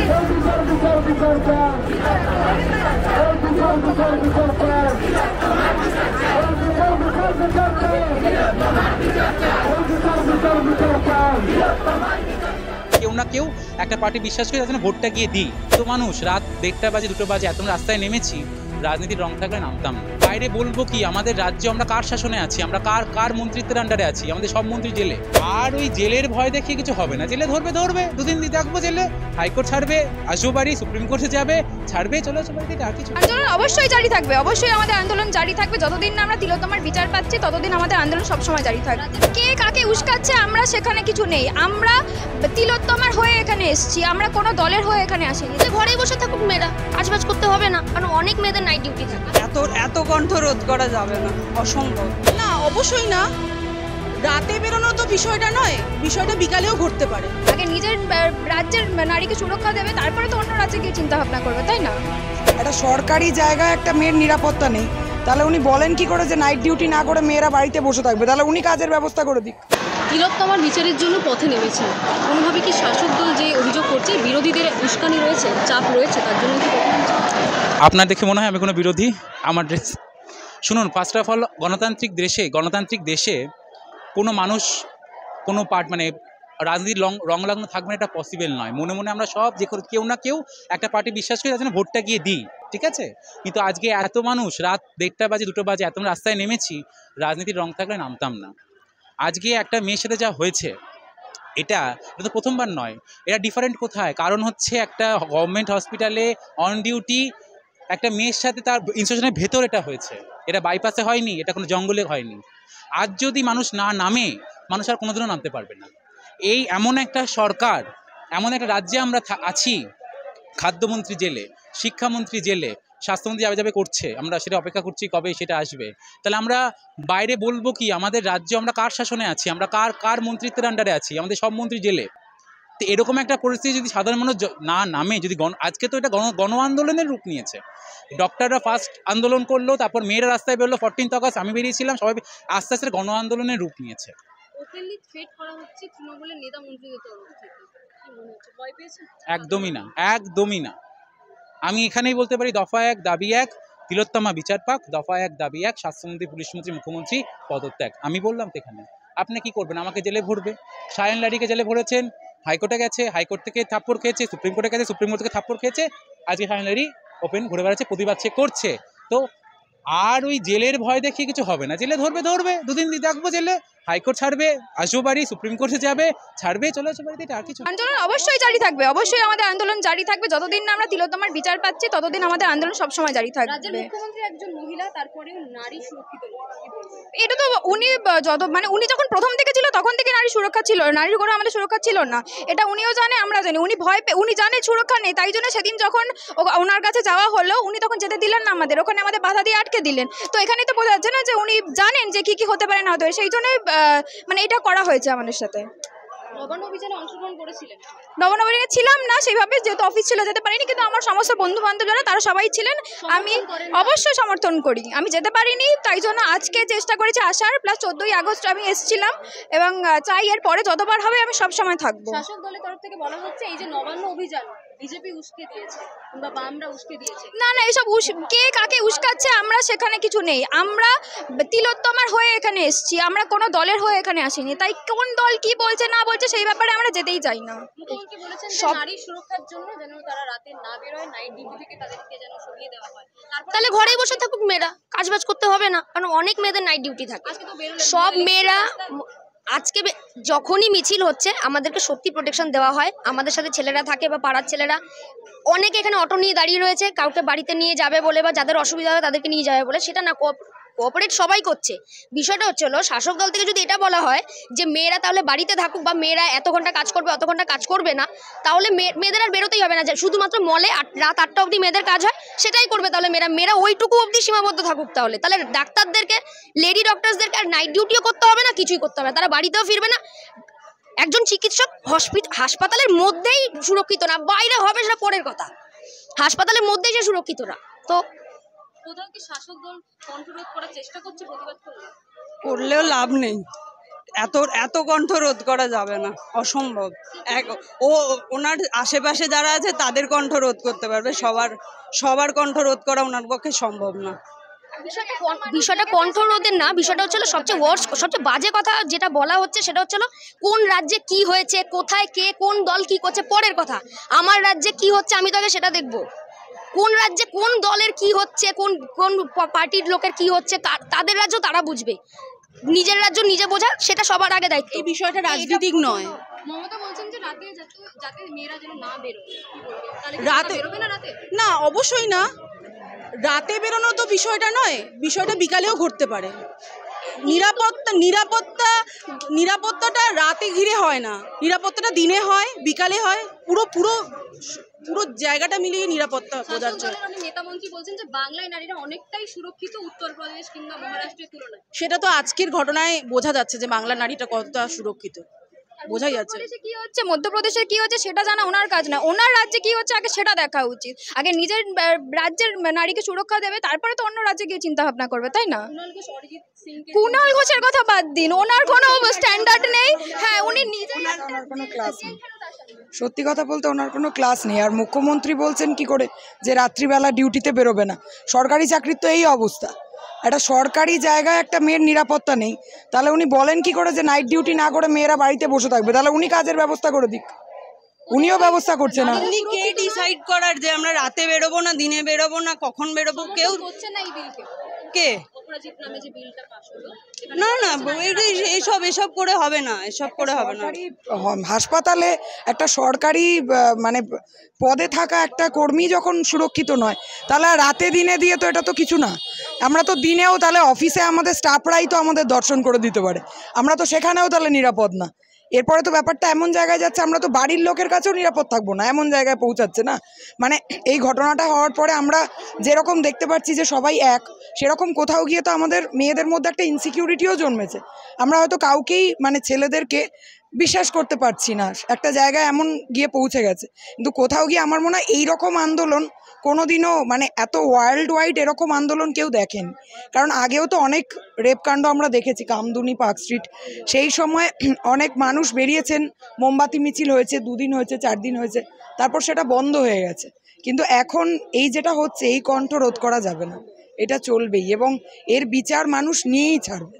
কেউ না কেউ একটা পার্টি বিশ্বাস করে তার ভোটটা গিয়ে দিই। তো মানুষ রাত 1:30 বাজে 2টো বাজে এত রাস্তায় নেমেছি, রাজনীতির রং থাকলে নামতাম না। বাইরে বলবো কি আমাদের রাজ্যে আমরা কার শাসনে আছি, আমরা কার মন্ত্রিত্বের আন্ডারে আছি, আমাদের সব মন্ত্রী জেলে। আর ওই জেলের ভয় দেখিয়ে কিছু হবে না। জেলে ধরবে 2 দিন থাকবো জেলে, হাইকোর্ট ছাড়বে, আসবো বাড়ি, সুপ্রিম কোর্টে যাবে, ছাড়বে, চলে আসবো বাড়িতে। আর কিছু আন্দোলন অবশ্যই জারি থাকবে, অবশ্যই আমাদের আন্দোলন জারি থাকবে। যতদিন না আমরা তিলোত্তমার বিচার পাচ্ছি ততদিন আমাদের আন্দোলন সবসময় জারি থাকবে। কে কাকে উস্কাচ্ছে আমরা সেখানে কিছু নেই। আমরা তিলোত্তমার হয়ে এখানে এসেছি, আমরা কোনো দলের হয়ে এখানে আসিনি। ঘরেই বসে থাকুক মেয়েরা, কাজবাজ করতে হবে না, কারণ অনেক মেয়েদের নাইট ডিউটি থাকে। এত কণ্ঠ রোধ করা যাবে না, অসম্ভব। না, অবশ্যই না। রাতে বেরোনো তো বিষয়টা নয়, বিষয়টা বিকালেও ঘটতে পারে। আগে নিজের রাজ্যের নারীকে সুরক্ষা দেবে, তারপরে তো অন্য রাজ্যে গিয়ে চিন্তা ভাবনা করবে, তাই না? একটা সরকারি জায়গায় একটা মেয়ের নিরাপত্তা নেই, তাহলে উনি বলেন কি করে যে নাইট ডিউটি না করে মেয়েরা বাড়িতে বসে থাকবে? তাহলে উনি কাজের ব্যবস্থা করে দিক। তিলোত্তমার বিচারের জন্য পথে নেমেছে, কোনোভাবে কি শাসক দল যে অভিযোগ করছে বিরোধীদের উস্কানি রয়েছে, চাপ রয়েছে, তার জন্য কি আপনার দেখে মনে হয় আমি কোনো বিরোধী? আমার ড্রেস শুনুন, ফার্স্ট অফ অল গণতান্ত্রিক দেশে কোনো মানুষ কোনো মানে রাজনীতির রং লাগানো থাকবে না, এটা পসিবল নয়। মনে মনে আমরা সব কেউ না কেউ একটা পার্টি বিশ্বাস করে তার জন্য ভোটটা গিয়ে দিই, ঠিক আছে? কিন্তু আজকে এত মানুষ রাত 1:30 বাজে 2টো বাজে এত রাস্তায় নেমেছি, রাজনীতির রং থাকলে নামতাম না। আজকে একটা মেয়ের সাথে যা হয়েছে, এটা তো প্রথমবার নয়। এটা ডিফারেন্ট কোথায়? কারণ হচ্ছে একটা গভর্নমেন্ট হসপিটালে অন ডিউটি একটা মেয়ের সাথে তার ইনস্টিটিউশনের ভেতর এটা হয়েছে। এটা বাইপাসে হয়নি, এটা কোনো জঙ্গলে হয়নি। আজ যদি মানুষ না নামে, মানুষ আর কোনোদিনও নামতে পারবে না। এমন একটা সরকার, এমন একটা রাজ্যে আমরা আছি, খাদ্যমন্ত্রী জেলে, শিক্ষামন্ত্রী জেলে, স্বাস্থ্যমন্ত্রী যাবে করছে, আমরা সেটা অপেক্ষা করছি কবে সেটা আসবে। তাহলে আমরা বাইরে বলবো কি আমাদের রাজ্যে আমরা কার শাসনে আছি, আমরা কার মন্ত্রিত্বের আন্ডারে আছি, আমাদের সব মন্ত্রী জেলে। তো এরকম একটা পরিস্থিতি যদি সাধারণ মানুষ না নামে, যদি আজকে তো এটা গণ আন্দোলনের রূপ নিয়েছে। ডক্টররা ফার্স্ট আন্দোলন করলো, তারপর মেয়েরা রাস্তায় বেরোলো, 14 অগাস্ট আমি বেরিয়েছিলাম, সবাই আস্তে আস্তে গণ আন্দোলনের রূপ নিয়েছে। ওপেনলি থ্রেট করা হচ্ছে তৃণমূলের নেতা মন্ত্রীদের তরফ থেকে, কি মনে হচ্ছে, ভয় পেয়েছেন? একদমই না। আমি এখানেই বলতে পারি, দফা 1 দাবি 1 তিলোত্তমা বিচার পাক, দফা 1 দাবি 1 স্বাস্থ্যমন্ত্রী, পুলিশমন্ত্রী, মুখ্যমন্ত্রী পদত্যাগ। আমি বললাম তো এখানে আপনি কি করবেন? আমাকে জেলে ভরবে। শায়ন লারিকে জেলে ভরেছেন, হাইকোর্টে গেছে, হাইকোর্ট থেকে থাপ্পড় খেয়েছে, সুপ্রিম কোর্টে গেছে, সুপ্রিম কোর্ট থেকে থাপ্পড় খেয়েছে, আজকে শায়ন লারি ওপেন ঘুরে বেড়াচ্ছে, প্রতিবাদ সে করছে। তো আর ওই জেলের ভয় দেখিয়ে কিছু হবে না। জেলে ধরবে 2 দিন থাকবো জেলে, হাইকোর্ট ছাড়বে, আসবো বাড়ি, সুপ্রিম কোর্টে যাবে, ছাড়বে, চলে আসবো বাড়িতে। আর কিছু আন্দোলন অবশ্যই জারি থাকবে, অবশ্যই আমাদের আন্দোলন জারি থাকবে। যতদিন না আমরা তিলোত্তমার বিচার পাচ্ছি ততদিন আমাদের আন্দোলন সবসময় জারি থাকবে। রাজ্যের মুখ্যমন্ত্রী একজন মহিলা, তারপরেও নারী সুরক্ষিত নয়। এটা তো উনি উনি যখন প্রথম থেকে ছিল তখন থেকে নারী সুরক্ষা ছিল, নারীর কোনো আমাদের সুরক্ষা ছিল না। এটা উনিও জানে, আমরা জানি। উনি উনি জানে সুরক্ষা নেই, তাই জন্য সেদিন যখন ওনার কাছে যাওয়া হলো, উনি তখন যেতে দিলেন না আমাদের, ওখানে আমাদের বাধা দিয়ে আটকে দিলেন। তো এখানেই তো বোঝা যাচ্ছে না যে উনি জানেন যে কি হতে পারে না হতে পারে, সেই জন্যই মানে এটা করা হয়েছে আমাদের সাথে। নবান্ন অভিযানে অংশগ্রহণ করেছিলেন? নবান্ন অভিযানে ছিলাম না সেইভাবে, যেহেতু অফিস ছিল যেতে পারিনি, কিন্তু আমার সমস্ত বন্ধু বান্ধব যারা তারা সবাই ছিলেন, আমি অবশ্যই সমর্থন করি। আমি যেতে পারিনি, তাই জন্য আজকে চেষ্টা করেছি আসার, প্লাস 14ই আগস্ট আমি এসেছিলাম, এবং চাই এর পরে যতবার হবে আমি সব সময় থাকবো। শাসক দলের তরফ থেকে বলা হচ্ছে এই যে নবান্ন অভিযান বিজেপি উস্কে দিয়েছে, কিংবা বামরা উস্কে দিয়েছে। না, এইসব কে কাকে উস্কাচ্ছে আমরা সেখানে কিছু নেই। আমরা তিলোত্তমার হয়ে এখানে এসেছি, আমরা কোনো দলের হয়ে এখানে আসিনি। তাই কোন দল কি বলছে না বলছে সেই ব্যাপারে আমরা যেতেই চাই না। মুখ্যমন্ত্রী বলেছেন নারী সুরক্ষার জন্য যেন তারা রাতে না বেরোয়, নাইট ডিউটি থেকে তাদেরকে যেন সরিয়ে দেওয়া হয়। তাহলে ঘরেই বসে থাকুক মেয়েরা, কাজবাজ করতে হবে না, কারণ অনেক মেয়েদের নাইট ডিউটি থাকে। সব মেয়েরা আজকে যখনই মিছিল হচ্ছে আমাদেরকে সত্যি প্রোটেকশন দেওয়া হয়। আমাদের সাথে ছেলেরা থাকে বা পাড়ার ছেলেরা অনেকে এখানে অটো নিয়ে দাঁড়িয়ে রয়েছে, কাউকে বাড়িতে নিয়ে যাবে বলে বা যাদের অসুবিধা হবে তাদেরকে নিয়ে যাবে বলে, সেটা না, কোঅপারেট সবাই করছে। বিষয়টা হচ্ছে হলো শাসক দল থেকে যদি এটা বলা হয় যে মেয়েরা তাহলে বাড়িতে থাকুক বা মেয়েরা এত ঘন্টা কাজ করবে অত ঘন্টা কাজ করবে না, তাহলে মেয়েদের আর বেরোতেই হবে না। যে শুধুমাত্র মলে রাত 8টা অবধি মেয়েদের কাজ হয় সেটাই করবে, তাহলে মেয়েরা ওইটুকু অবধি সীমাবদ্ধ থাকুক। তাহলে ডাক্তারদেরকে, লেডি ডক্টরসদেরকে আর নাইট ডিউটিও করতে হবে না, কিছুই করতে হবে না, তারা বাড়িতেও ফিরবে না। একজন চিকিৎসক হাসপাতালের মধ্যেই সুরক্ষিত না, বাইরে হবে সেটা পরের কথা, হাসপাতালের মধ্যেই সে সুরক্ষিত না। তো কোথাও কি শাসক দল কন্ট্রোল করার চেষ্টা করছে, প্রতিবাদ করলেও লাভ নেই। এত এত কণ্ঠ রোধ করা যাবে না, অসম্ভব। ওনার আশেপাশে যারা আছে তাদের কণ্ঠ রোধ করতে পারবে, সবার কণ্ঠ রোধ করা ওনার পক্ষে সম্ভব না। বিষয়টা কণ্ঠ রোধের না, বিষয়টা হচ্ছিল সবচেয়ে বাজে কথা যেটা বলা হচ্ছে সেটা হচ্ছিল কোন রাজ্যে কি হয়েছে, কোথায় কে কোন দল কি করছে পরের কথা। আমার রাজ্যে কি হচ্ছে আমি তো আগে সেটা দেখবো। কোন রাজ্যে কোন দলের কি হচ্ছে, কোন কোন পার্টির লোকের কি হচ্ছে তাদের রাজ্য তারা বুঝবে। নিজের রাজ্য নিজে বোঝা সেটা সবার আগে দায়িত্ব। এই বিষয়টা রাজনীতিক নয়। মমতা বলছেন যে রাতে যাতে মেয়েরা যেন না বেরোয়, রাতে বেরোবে না রাতে? না, অবশ্যই না। রাতে বেরোনো তো বিষয়টা নয়, বিষয়টা বিকালেও ঘটতে পারে। নিরাপত্তাটা রাতে ঘিরে হয় না, নিরাপত্তাটা দিনে হয়, বিকালে হয়, পুরো জায়গাটা মিলিয়ে নিরাপত্তা বোঝার জন্য। নেতা মন্ত্রী বলছেন যে বাংলায় নারীরা অনেকটাই সুরক্ষিত উত্তরপ্রদেশ কিংবা মহারাষ্ট্রের তুলনায়। সেটা তো আজকের ঘটনায় বোঝা যাচ্ছে যে বাংলা নারীটা কতটা সুরক্ষিত, বোঝাই যাচ্ছে। কি হচ্ছে মধ্যপ্রদেশে কি হচ্ছে সেটা জানা ওনার কাজ না, ওনার রাজ্যে কি হচ্ছে আগে সেটা দেখা উচিত। আগে নিজের রাজ্যের নারীকে সুরক্ষা দেবে, তারপরে তো অন্য রাজ্যে গিয়ে চিন্তা ভাবনা করবে, তাই না? কুণাল ঘোষের কথা বাদ দিন, ওনার কোনো স্ট্যান্ডার্ড নেই। হ্যাঁ, উনি নিজে কোনো ক্লাস নেই, সত্যি কথা বলতে ওনার কোনো ক্লাস নেই। আর মুখ্যমন্ত্রী বলছেন কি করে যে রাত্রিবেলা ডিউটিতে বেরোবে না? সরকারি চাকরির তো এই অবস্থা। একটা সরকারি জায়গায় একটা মেয়ের নিরাপত্তা নেই, তাহলে উনি বলেন কি করে যে নাইট ডিউটি না করে মেয়েরা বাড়িতে বসে থাকবে? তাহলে উনি কাজের ব্যবস্থা করে দিক, উনিও ব্যবস্থা করছে না। উনি কে ডিসাইড করার যে আমরা রাতে বেরোবো না দিনে বেরোবো না কখন বেরোবো? কেউ হচ্ছে না এই বিলকে, কে অপরাজিত নামে যে বিলটা পাস হলো। না এসব করে হবে না, এসব করে হবে না। হাসপাতালে একটা সরকারি মানে পদে থাকা একটা কর্মী যখন সুরক্ষিত নয়, তাহলে রাতে দিনে দিয়ে তো এটা তো কিছু না। আমরা তো দিনেও তাহলে অফিসে আমাদের স্টাফরাই তো আমাদের দর্শন করে দিতে পারে, আমরা তো সেখানেও তাহলে নিরাপদ না। এরপরে তো ব্যাপারটা এমন জায়গায় যাচ্ছে আমরা তো বাড়ির লোকের কাছেও নিরাপদ থাকবো না, এমন জায়গায় পৌঁছাচ্ছে না। মানে এই ঘটনাটা হওয়ার পরে আমরা যেরকম দেখতে পাচ্ছি যে সবাই এক, সেরকম কোথাও গিয়ে তো আমাদের মেয়েদের মধ্যে একটা ইনসিকিউরিটিও জন্মেছে। আমরা হয়তো কাউকেই মানে ছেলেদেরকে বিশ্বাস করতে পারছি না, একটা জায়গায় এমন গিয়ে পৌঁছে গেছে। কিন্তু কোথাও গিয়ে আমার মনে হয় এইরকম আন্দোলন কোনোদিনও মানে এত ওয়ার্ল্ড ওয়াইড এরকম আন্দোলন কেউ দেখেনি। কারণ আগেও তো অনেক রেপ কাণ্ড আমরা দেখেছি, কামদুনি, পার্ক স্ট্রিট, সেই সময় অনেক মানুষ বেরিয়েছেন, মোমবাতি মিছিল হয়েছে, 2 দিন হয়েছে, 4 দিন হয়েছে, তারপর সেটা বন্ধ হয়ে গেছে। কিন্তু এখন এই যেটা হচ্ছে এই কণ্ঠ রোধ করা যাবে না, এটা চলবেই এবং এর বিচার মানুষ নিয়েই ছাড়বে।